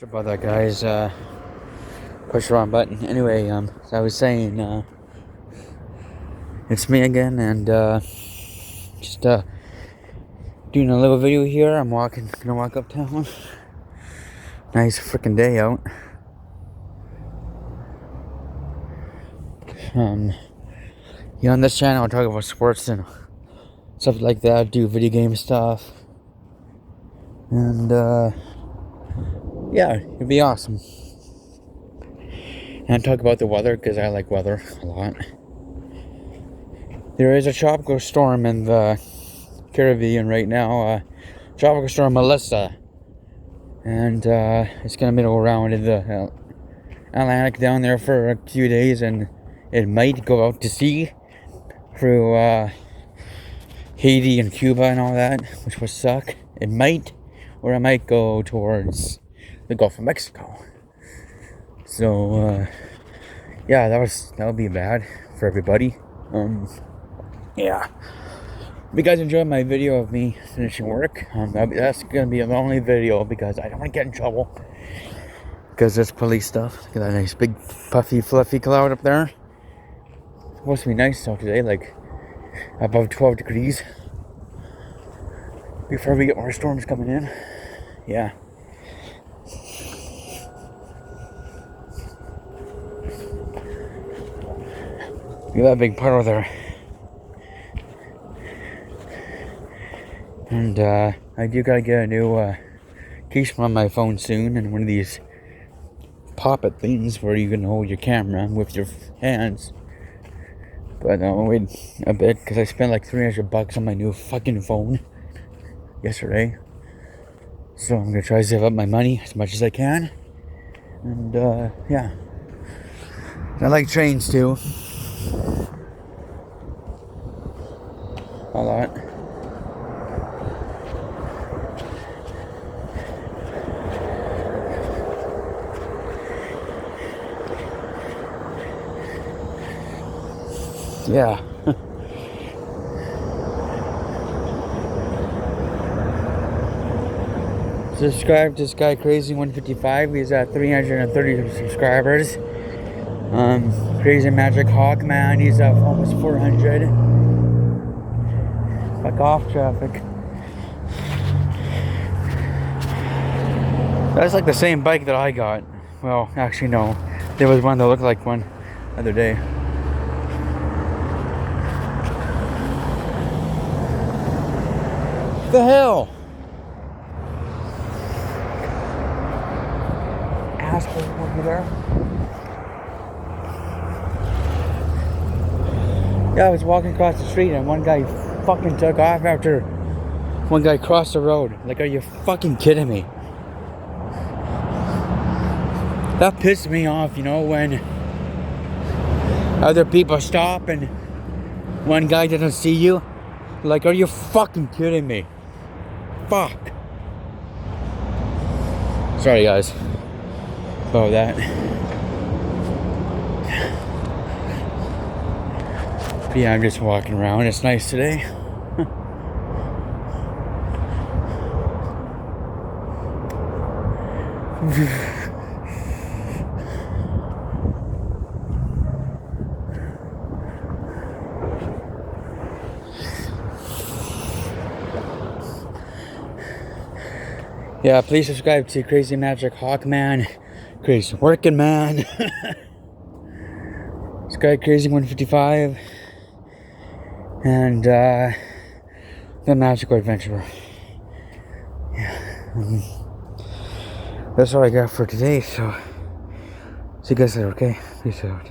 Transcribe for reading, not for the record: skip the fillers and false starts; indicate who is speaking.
Speaker 1: Sorry about that, guys. Push the wrong button. Anyway, as I was saying, it's me again, and just doing a little video here. I'm gonna walk uptown. Nice freaking day out. Yeah, on this channel, I talk about sports and stuff like that. Do video game stuff, and yeah, it'd be awesome. And I talk about the weather because I like weather a lot. There is a tropical storm in the Caribbean right now. Tropical storm Melissa, and it's gonna middle around in the Atlantic down there for a few days, and it might go out to sea through Haiti and Cuba and all that, which would suck. It might, or it might go towards the Gulf of Mexico. So yeah, that would be bad for everybody. Yeah. If you guys enjoyed my video of me finishing work, that's gonna be the only video because I don't want to get in trouble. Because there's police stuff. Look at that nice big puffy fluffy cloud up there. It's supposed to be nice out today, like above 12 degrees. Before we get more storms coming in. Yeah. Look at that big puddle there. And I do gotta get a new case on my phone soon, and one of these pop-it things where you can hold your camera with your hands. But I'll wait a bit because I spent like $300 on my new fucking phone yesterday. So I'm gonna try to save up my money as much as I can. And yeah. I like trains too. A lot. Yeah. Subscribe to Sky Crazy 155. He's at 330 subscribers. Crazy Magic Hawkman, he's at almost 400. Fuck off, traffic. That's like the same bike that I got. Well, actually no. There was one that looked like one the other day. What the hell? Asshole over there. Yeah, I was walking across the street and one guy fucking took off after one guy crossed the road. Like, are you fucking kidding me? That pissed me off, you know, when other people stop and one guy didn't see you. Like, are you fucking kidding me? Fuck. Sorry, guys, about that. But yeah, I'm just walking around. It's nice today. Yeah, please subscribe to Crazy Magic Hawkman, Crazy Working Man, Sky Crazy 155, and The Magical Adventurer. Yeah, that's all I got for today, so see you guys later, okay? Peace out.